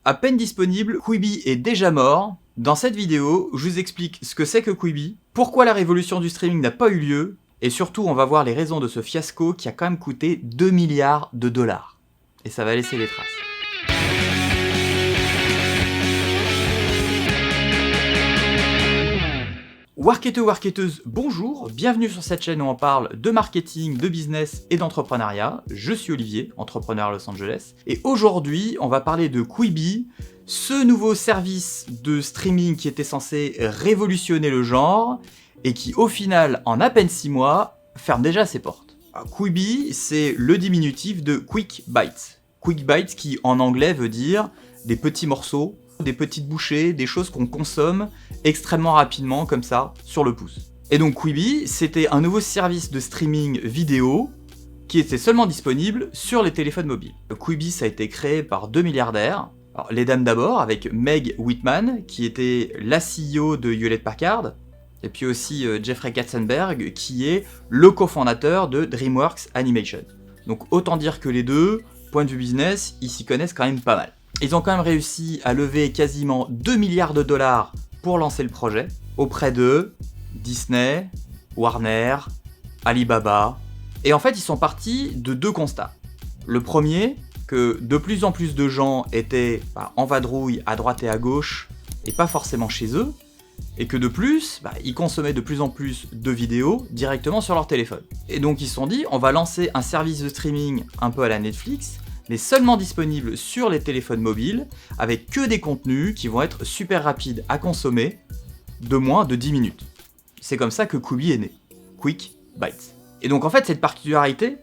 À peine disponible, Quibi est déjà mort. Dans cette vidéo, je vous explique ce que c'est que Quibi, pourquoi la révolution du streaming n'a pas eu lieu, et surtout on va voir les raisons de ce fiasco qui a quand même coûté 2 milliards de dollars. Et ça va laisser des traces. Warketeux, warketeuses, bonjour, bienvenue sur cette chaîne où on parle de marketing, de business et d'entrepreneuriat. Je suis Olivier, entrepreneur à Los Angeles, et aujourd'hui on va parler de Quibi, ce nouveau service de streaming qui était censé révolutionner le genre, et qui au final, en à peine 6 mois, ferme déjà ses portes. Quibi, c'est le diminutif de Quick Bites. Quick Bites qui en anglais veut dire des petits morceaux, des petites bouchées, des choses qu'on consomme extrêmement rapidement comme ça, sur le pouce. Et donc Quibi, c'était un nouveau service de streaming vidéo qui était seulement disponible sur les téléphones mobiles. Quibi, ça a été créé par 2 milliardaires. Alors, les dames d'abord, avec Meg Whitman, qui était la CEO de Hewlett-Packard, et puis aussi Jeffrey Katzenberg, qui est le cofondateur de DreamWorks Animation. Donc autant dire que les deux, point de vue business, ils s'y connaissent quand même pas mal. Ils ont quand même réussi à lever quasiment 2 milliards de dollars pour lancer le projet, auprès de Disney, Warner, Alibaba. Et en fait, ils sont partis de 2 constats. Le premier, que de plus en plus de gens étaient en vadrouille à droite et à gauche, et pas forcément chez eux, et que de plus, ils consommaient de plus en plus de vidéos directement sur leur téléphone. Et donc ils se sont dit, on va lancer un service de streaming un peu à la Netflix, mais seulement disponible sur les téléphones mobiles, avec que des contenus qui vont être super rapides à consommer, de moins de 10 minutes. C'est comme ça que Quibi est né, Quick Bites. Et donc en fait, cette particularité,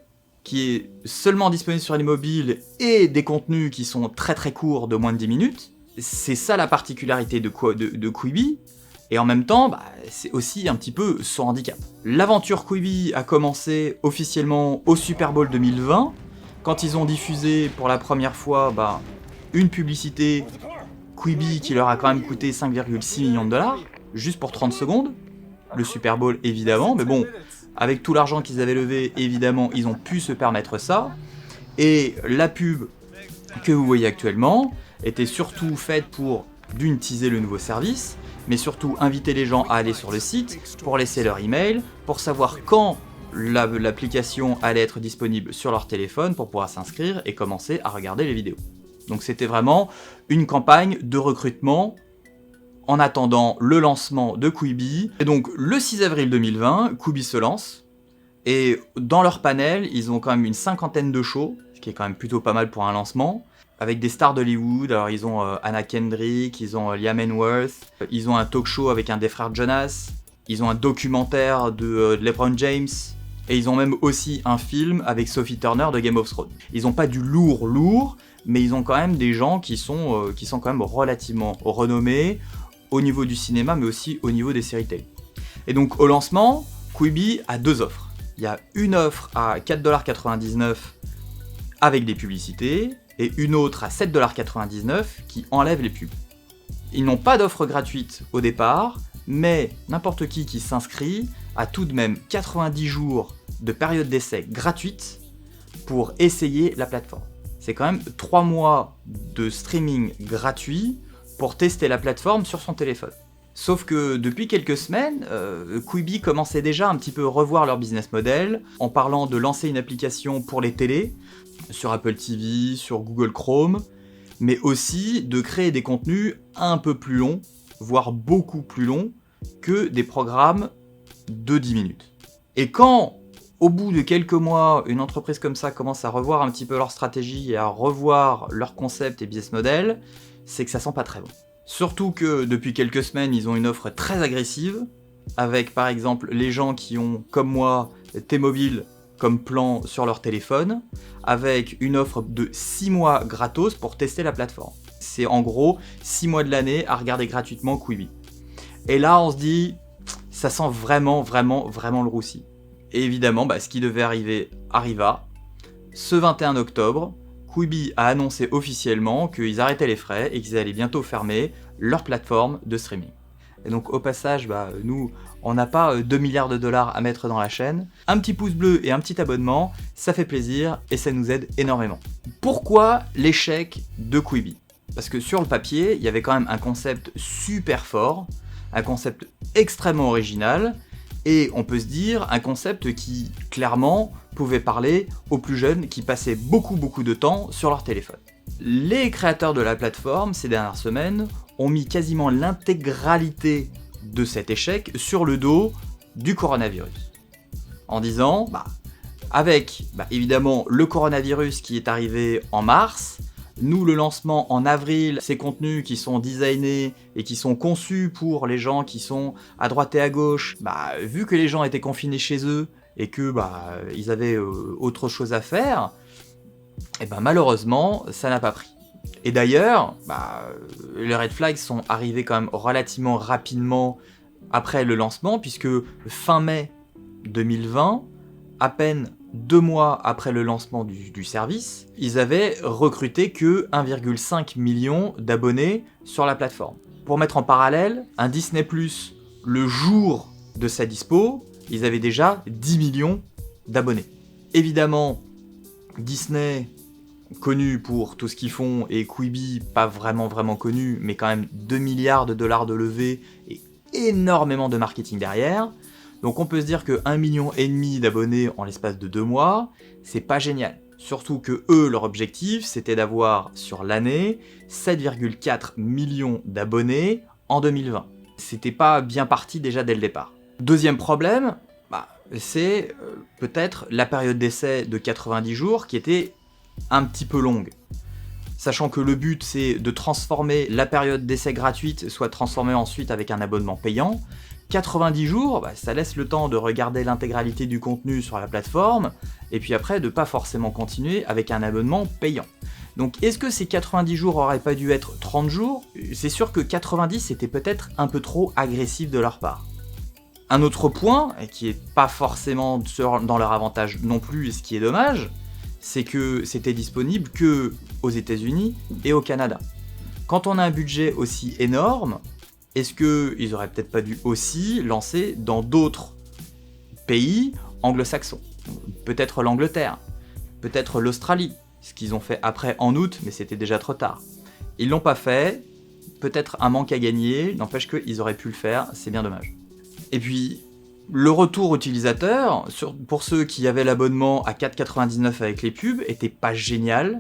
qui est seulement disponible sur les mobiles, et des contenus qui sont très très courts, de moins de 10 minutes, c'est ça la particularité de Quibi, et en même temps, c'est aussi un petit peu son handicap. L'aventure Quibi a commencé officiellement au Super Bowl 2020, quand ils ont diffusé pour la première fois une publicité Quibi qui leur a quand même coûté 5,6 millions de dollars, juste pour 30 secondes, le Super Bowl évidemment, mais bon, avec tout l'argent qu'ils avaient levé, évidemment, ils ont pu se permettre ça, et la pub que vous voyez actuellement était surtout faite pour, d'une, teaser le nouveau service, mais surtout inviter les gens à aller sur le site, pour laisser leur email, pour savoir quand l'application allait être disponible sur leur téléphone pour pouvoir s'inscrire et commencer à regarder les vidéos. Donc c'était vraiment une campagne de recrutement en attendant le lancement de Quibi. Et donc le 6 avril 2020, Quibi se lance, et dans leur panel, ils ont quand même une 50aine de shows, ce qui est quand même plutôt pas mal pour un lancement, avec des stars d'Hollywood. Alors ils ont Anna Kendrick, ils ont Liam Hemsworth, ils ont un talk show avec un des frères Jonas, ils ont un documentaire de LeBron James, et ils ont même aussi un film avec Sophie Turner de Game of Thrones. Ils n'ont pas du lourd, mais ils ont quand même des gens qui sont quand même relativement renommés au niveau du cinéma, mais aussi au niveau des séries télé. Et donc au lancement, Quibi a 2 offres. Il y a une offre à 4,99$ avec des publicités, et une autre à 7,99$ qui enlève les pubs. Ils n'ont pas d'offre gratuite au départ, mais n'importe qui s'inscrit a tout de même 90 jours de période d'essai gratuite pour essayer la plateforme. C'est quand même 3 mois de streaming gratuit pour tester la plateforme sur son téléphone. Sauf que depuis quelques semaines, Quibi commençait déjà un petit peu à revoir leur business model en parlant de lancer une application pour les télés, sur Apple TV, sur Google Chrome, mais aussi de créer des contenus un peu plus longs, voire beaucoup plus longs, que des programmes de 10 minutes. Et quand, au bout de quelques mois, une entreprise comme ça commence à revoir un petit peu leur stratégie et à revoir leur concept et business model, c'est que ça sent pas très bon. Surtout que depuis quelques semaines, ils ont une offre très agressive, avec par exemple les gens qui ont, comme moi, T-Mobile comme plan sur leur téléphone, avec une offre de 6 mois gratos pour tester la plateforme. C'est en gros 6 mois de l'année à regarder gratuitement Quibi. Et là on se dit, ça sent vraiment le roussi. Et évidemment, ce qui devait arriver arriva. Ce 21 octobre, Quibi a annoncé officiellement qu'ils arrêtaient les frais et qu'ils allaient bientôt fermer leur plateforme de streaming. Et donc au passage, nous, on n'a pas 2 milliards de dollars à mettre dans la chaîne. Un petit pouce bleu et un petit abonnement, ça fait plaisir et ça nous aide énormément. Pourquoi l'échec de Quibi ? Parce que sur le papier, il y avait quand même un concept super fort, un concept extrêmement original, et on peut se dire un concept qui, clairement, pouvait parler aux plus jeunes qui passaient beaucoup de temps sur leur téléphone. Les créateurs de la plateforme, ces dernières semaines, ont mis quasiment l'intégralité de cet échec sur le dos du coronavirus. En disant, avec évidemment le coronavirus qui est arrivé en mars, nous le lancement en avril, ces contenus qui sont designés et qui sont conçus pour les gens qui sont à droite et à gauche, vu que les gens étaient confinés chez eux et que ils avaient autre chose à faire, et malheureusement ça n'a pas pris. Et d'ailleurs, les red flags sont arrivés quand même relativement rapidement après le lancement, puisque fin mai 2020, à peine 2 mois après le lancement du service, ils avaient recruté que 1,5 million d'abonnés sur la plateforme. Pour mettre en parallèle, un Disney+, le jour de sa dispo, ils avaient déjà 10 millions d'abonnés. Évidemment, Disney, connu pour tout ce qu'ils font, et Quibi, pas vraiment connu, mais quand même 2 milliards de dollars de levée et énormément de marketing derrière. Donc on peut se dire que 1,5 million d'abonnés en l'espace de 2 mois, c'est pas génial. Surtout que eux, leur objectif, c'était d'avoir sur l'année 7,4 millions d'abonnés en 2020. C'était pas bien parti déjà dès le départ. Deuxième problème, c'est peut-être la période d'essai de 90 jours qui était un petit peu longue. Sachant que le but c'est de transformer la période d'essai gratuite, soit transformée ensuite avec un abonnement payant. 90 jours, ça laisse le temps de regarder l'intégralité du contenu sur la plateforme, et puis après de pas forcément continuer avec un abonnement payant. Donc est-ce que ces 90 jours auraient pas dû être 30 jours ? C'est sûr que 90 c'était peut-être un peu trop agressif de leur part. Un autre point, et qui est pas forcément dans leur avantage non plus, et ce qui est dommage, c'est que c'était disponible que aux États-Unis et au Canada. Quand on a un budget aussi énorme, est-ce qu'ils auraient peut-être pas dû aussi lancer dans d'autres pays anglo-saxons ? Peut-être l'Angleterre, peut-être l'Australie, ce qu'ils ont fait après en août, mais c'était déjà trop tard. Ils l'ont pas fait, peut-être un manque à gagner, n'empêche qu'ils auraient pu le faire, c'est bien dommage. Et puis, le retour utilisateur, pour ceux qui avaient l'abonnement à 4,99 avec les pubs, était pas génial,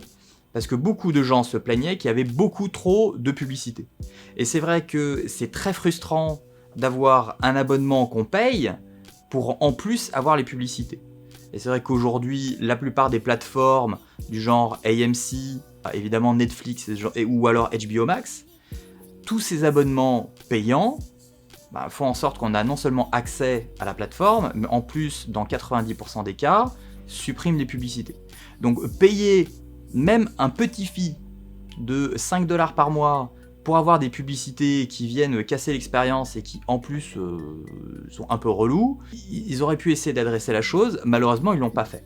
parce que beaucoup de gens se plaignaient qu'il y avait beaucoup trop de publicité. Et c'est vrai que c'est très frustrant d'avoir un abonnement qu'on paye pour en plus avoir les publicités. Et c'est vrai qu'aujourd'hui, la plupart des plateformes du genre AMC, évidemment Netflix ou alors HBO Max, tous ces abonnements payants font en sorte qu'on a non seulement accès à la plateforme, mais en plus, dans 90% des cas, suppriment les publicités. Donc payer même un petit fee de 5$ par mois pour avoir des publicités qui viennent casser l'expérience et qui en plus sont un peu relous, ils auraient pu essayer d'adresser la chose, malheureusement ils l'ont pas fait.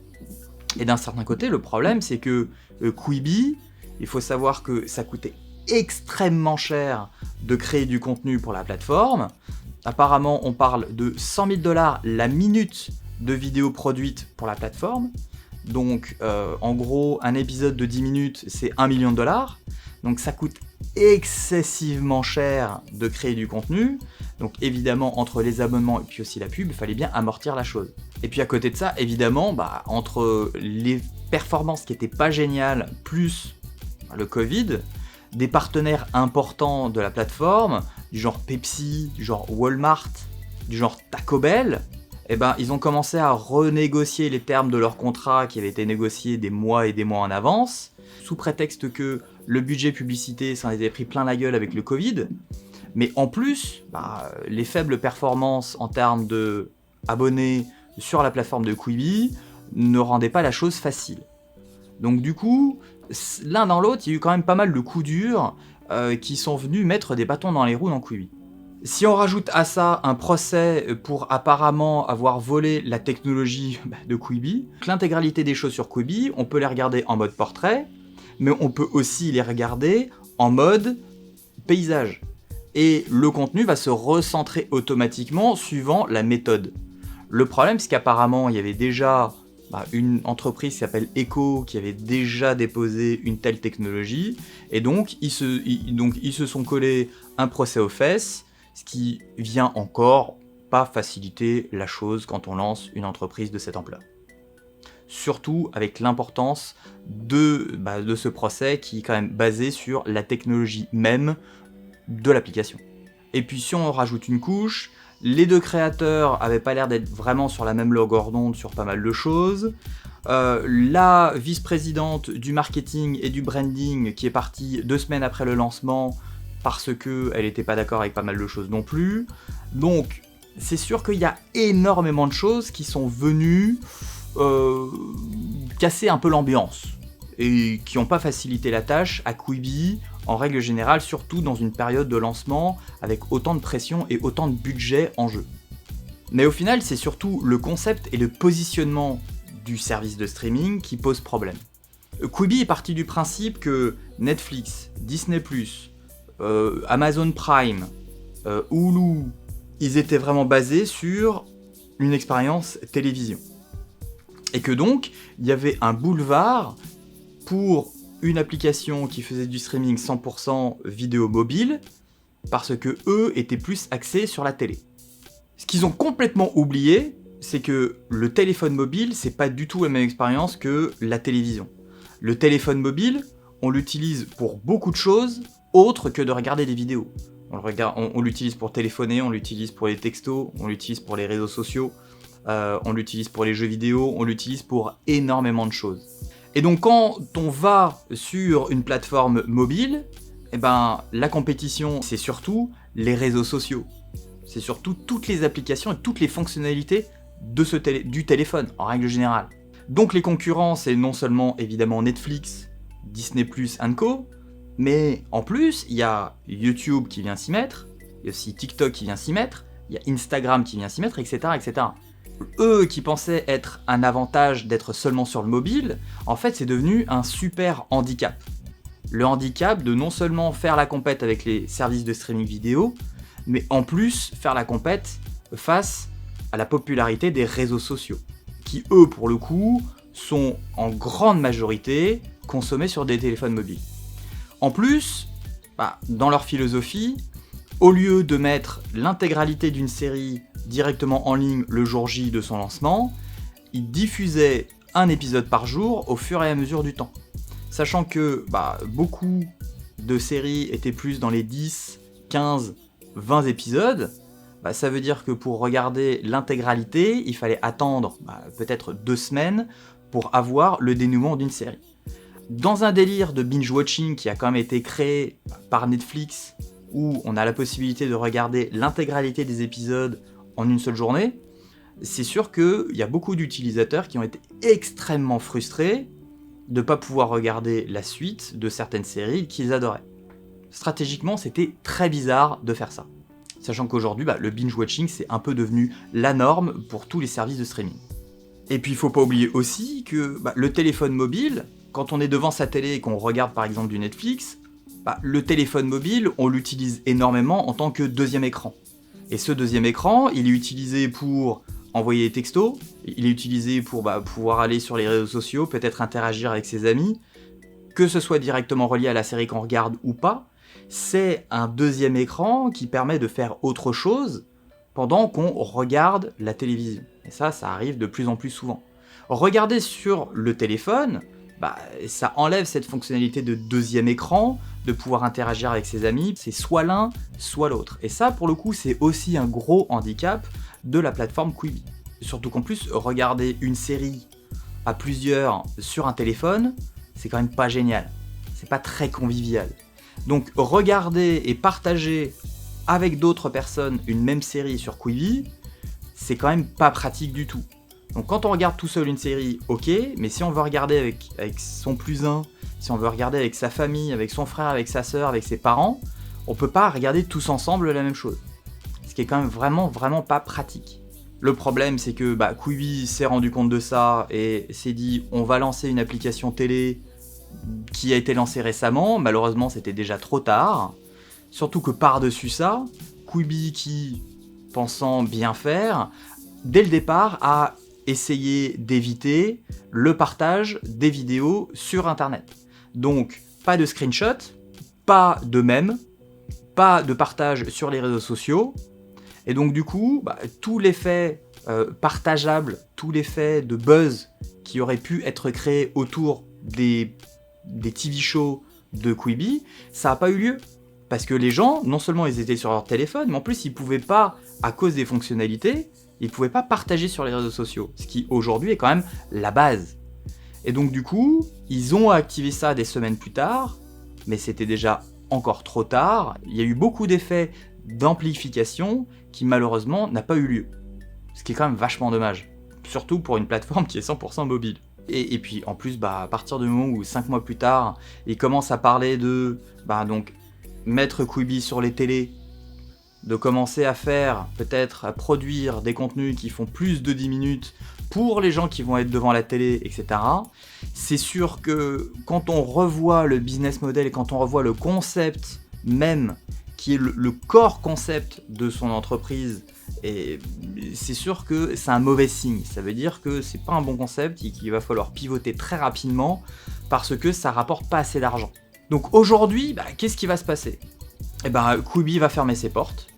Et d'un certain côté, le problème c'est que Quibi, il faut savoir que ça coûtait extrêmement cher de créer du contenu pour la plateforme. Apparemment on parle de 100 000$ la minute de vidéo produite pour la plateforme. Donc en gros un épisode de 10 minutes c'est 1 million de dollars. Donc ça coûte excessivement cher de créer du contenu. Donc évidemment entre les abonnements et puis aussi la pub, il fallait bien amortir la chose. Et puis à côté de ça, évidemment, entre les performances qui étaient pas géniales, plus le Covid, des partenaires importants de la plateforme, du genre Pepsi, du genre Walmart, du genre Taco Bell, ils ont commencé à renégocier les termes de leur contrat qui avaient été négociés des mois et des mois en avance, sous prétexte que le budget publicité s'en était pris plein la gueule avec le Covid, mais en plus, les faibles performances en termes d'abonnés sur la plateforme de Quibi ne rendaient pas la chose facile. Donc du coup, l'un dans l'autre, il y a eu quand même pas mal de coups durs qui sont venus mettre des bâtons dans les roues dans Quibi. Si on rajoute à ça un procès pour apparemment avoir volé la technologie de Quibi, l'intégralité des choses sur Quibi, on peut les regarder en mode portrait, mais on peut aussi les regarder en mode paysage. Et le contenu va se recentrer automatiquement suivant la méthode. Le problème, c'est qu'apparemment, il y avait déjà une entreprise qui s'appelle Echo qui avait déjà déposé une telle technologie, et donc ils se sont collés un procès aux fesses, ce qui vient encore pas faciliter la chose quand on lance une entreprise de cette ampleur. Surtout avec l'importance de ce procès qui est quand même basé sur la technologie même de l'application. Et puis si on rajoute une couche, les deux créateurs avaient pas l'air d'être vraiment sur la même longueur d'onde sur pas mal de choses. La vice-présidente du marketing et du branding qui est partie 2 semaines après le lancement parce qu'elle n'était pas d'accord avec pas mal de choses non plus. Donc c'est sûr qu'il y a énormément de choses qui sont venues casser un peu l'ambiance et qui n'ont pas facilité la tâche à Quibi en règle générale, surtout dans une période de lancement avec autant de pression et autant de budget en jeu. Mais au final, c'est surtout le concept et le positionnement du service de streaming qui pose problème. Quibi est parti du principe que Netflix, Disney+, Amazon Prime, Hulu, ils étaient vraiment basés sur une expérience télévision. Et que donc, il y avait un boulevard pour une application qui faisait du streaming 100% vidéo mobile, parce que eux étaient plus axés sur la télé. Ce qu'ils ont complètement oublié, c'est que le téléphone mobile, c'est pas du tout la même expérience que la télévision. Le téléphone mobile, on l'utilise pour beaucoup de choses autres que de regarder des vidéos. On l'utilise pour téléphoner, on l'utilise pour les textos, on l'utilise pour les réseaux sociaux, on l'utilise pour les jeux vidéo, on l'utilise pour énormément de choses. Et donc quand on va sur une plateforme mobile, la compétition, c'est surtout les réseaux sociaux. C'est surtout toutes les applications et toutes les fonctionnalités du téléphone, en règle générale. Donc les concurrents, c'est non seulement évidemment Netflix, Disney+, &Co, mais en plus, il y a YouTube qui vient s'y mettre, il y a aussi TikTok qui vient s'y mettre, il y a Instagram qui vient s'y mettre, etc., etc. Eux qui pensaient être un avantage d'être seulement sur le mobile, en fait c'est devenu un super handicap. Le handicap de non seulement faire la compète avec les services de streaming vidéo, mais en plus faire la compète face à la popularité des réseaux sociaux, qui eux pour le coup sont en grande majorité consommés sur des téléphones mobiles. En plus, dans leur philosophie, au lieu de mettre l'intégralité d'une série directement en ligne le jour J de son lancement, ils diffusaient un épisode par jour au fur et à mesure du temps. Sachant que beaucoup de séries étaient plus dans les 10, 15, 20 épisodes, ça veut dire que pour regarder l'intégralité, il fallait attendre peut-être 2 semaines pour avoir le dénouement d'une série. Dans un délire de binge-watching qui a quand même été créé par Netflix, où on a la possibilité de regarder l'intégralité des épisodes en une seule journée, c'est sûr qu'il y a beaucoup d'utilisateurs qui ont été extrêmement frustrés de ne pas pouvoir regarder la suite de certaines séries qu'ils adoraient. Stratégiquement, c'était très bizarre de faire ça. Sachant qu'aujourd'hui, le binge-watching, c'est un peu devenu la norme pour tous les services de streaming. Et puis, il ne faut pas oublier aussi que le téléphone mobile, quand on est devant sa télé et qu'on regarde par exemple du Netflix, le téléphone mobile, on l'utilise énormément en tant que deuxième écran. Et ce deuxième écran, il est utilisé pour envoyer des textos, il est utilisé pour pouvoir aller sur les réseaux sociaux, peut-être interagir avec ses amis, que ce soit directement relié à la série qu'on regarde ou pas. C'est un deuxième écran qui permet de faire autre chose pendant qu'on regarde la télévision. Et ça arrive de plus en plus souvent. Regarder sur le téléphone, ça enlève cette fonctionnalité de deuxième écran, de pouvoir interagir avec ses amis, c'est soit l'un, soit l'autre. Et ça, pour le coup, c'est aussi un gros handicap de la plateforme Quibi. Surtout qu'en plus, regarder une série à plusieurs sur un téléphone, c'est quand même pas génial. C'est pas très convivial. Donc regarder et partager avec d'autres personnes une même série sur Quibi, c'est quand même pas pratique du tout. Donc quand on regarde tout seul une série, ok, mais si on veut regarder avec son plus un, si on veut regarder avec sa famille, avec son frère, avec sa sœur, avec ses parents, on peut pas regarder tous ensemble la même chose. Ce qui est quand même vraiment pas pratique. Le problème, c'est que Quibi s'est rendu compte de ça et s'est dit on va lancer une application télé qui a été lancée récemment. Malheureusement, c'était déjà trop tard. Surtout que par-dessus ça, Quibi qui, pensant bien faire, dès le départ a essayer d'éviter le partage des vidéos sur Internet. Donc, pas de screenshot, pas de mèmes, pas de partage sur les réseaux sociaux. Et donc, du coup, tous les faits partageables, tous les faits de buzz qui auraient pu être créés autour des TV shows de Quibi, ça n'a pas eu lieu. Parce que les gens, non seulement ils étaient sur leur téléphone, mais en plus ils pouvaient pas, à cause des fonctionnalités, ils pouvaient pas partager sur les réseaux sociaux. Ce qui aujourd'hui est quand même la base. Et donc du coup, ils ont activé ça des semaines plus tard, mais c'était déjà encore trop tard. Il y a eu beaucoup d'effets d'amplification qui malheureusement n'a pas eu lieu. Ce qui est quand même vachement dommage. Surtout pour une plateforme qui est 100% mobile. Et puis en plus, à partir du moment où 5 mois plus tard, ils commencent à parler de donc mettre Quibi sur les télés, de commencer à faire, peut-être à produire des contenus qui font plus de 10 minutes pour les gens qui vont être devant la télé, etc. C'est sûr que quand on revoit le business model et quand on revoit le concept même, qui est le core concept de son entreprise, et c'est sûr que c'est un mauvais signe. Ça veut dire que c'est pas un bon concept et qu'il va falloir pivoter très rapidement parce que ça rapporte pas assez d'argent. Donc aujourd'hui, qu'est-ce qui va se passer ? Quibi va fermer ses portes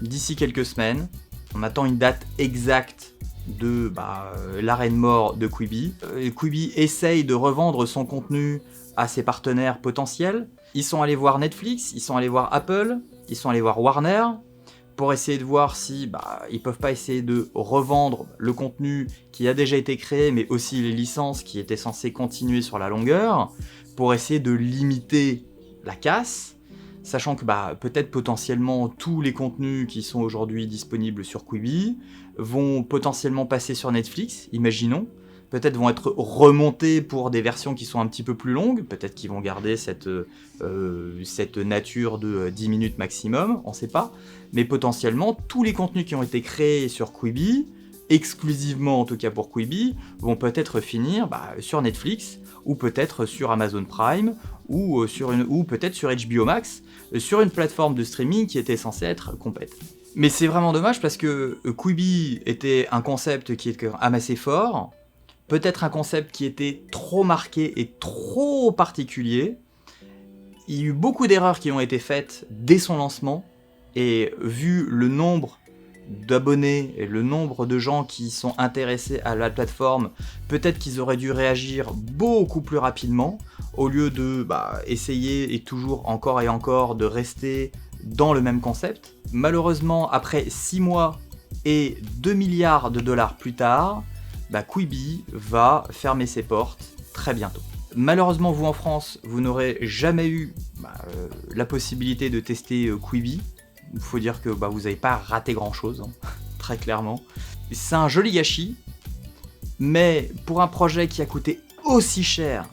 d'ici quelques semaines. On attend une date exacte de l'arrêt de mort de Quibi. Quibi essaye de revendre son contenu à ses partenaires potentiels. Ils sont allés voir Netflix, ils sont allés voir Apple, ils sont allés voir Warner pour essayer de voir si ils peuvent pas essayer de revendre le contenu qui a déjà été créé, mais aussi les licences qui étaient censées continuer sur la longueur, pour essayer de limiter la casse, sachant que peut-être potentiellement tous les contenus qui sont aujourd'hui disponibles sur Quibi vont potentiellement passer sur Netflix, imaginons, peut-être vont être remontés pour des versions qui sont un petit peu plus longues, peut-être qu'ils vont garder cette nature de 10 minutes maximum, on ne sait pas, mais potentiellement tous les contenus qui ont été créés sur Quibi, exclusivement en tout cas pour Quibi, vont peut-être finir sur Netflix, ou peut-être sur Amazon Prime, ou peut-être sur HBO Max, sur une plateforme de streaming qui était censée être complète. Mais c'est vraiment dommage parce que Quibi était un concept qui était assez fort, peut-être un concept qui était trop marqué et trop particulier. Il y a eu beaucoup d'erreurs qui ont été faites dès son lancement, et vu le nombre d'abonnés et le nombre de gens qui sont intéressés à la plateforme, peut-être qu'ils auraient dû réagir beaucoup plus rapidement, au lieu de essayer et toujours encore et encore de rester dans le même concept. Malheureusement, après 6 mois et 2 milliards de dollars plus tard, Quibi va fermer ses portes très bientôt. Malheureusement, vous en France, vous n'aurez jamais eu la possibilité de tester Quibi. Il faut dire que vous n'avez pas raté grand-chose, très clairement. C'est un joli gâchis, mais pour un projet qui a coûté aussi cher,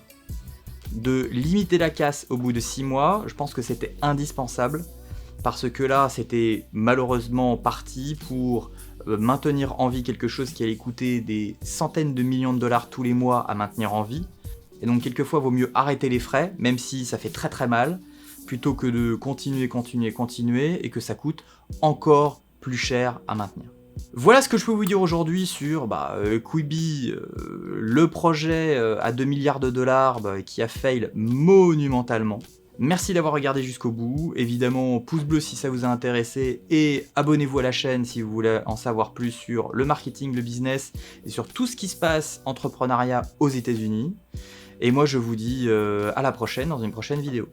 de limiter la casse au bout de 6 mois, je pense que c'était indispensable, parce que là, c'était malheureusement parti pour maintenir en vie quelque chose qui allait coûter des centaines de millions de dollars tous les mois à maintenir en vie. Et donc quelquefois, il vaut mieux arrêter les frais, même si ça fait très très mal, plutôt que de continuer et que ça coûte encore plus cher à maintenir. Voilà ce que je peux vous dire aujourd'hui sur Quibi, le projet à 2 milliards de dollars qui a fail monumentalement. Merci d'avoir regardé jusqu'au bout, évidemment pouce bleu si ça vous a intéressé et abonnez-vous à la chaîne si vous voulez en savoir plus sur le marketing, le business et sur tout ce qui se passe entrepreneuriat aux États-Unis. Et moi je vous dis à la prochaine dans une prochaine vidéo.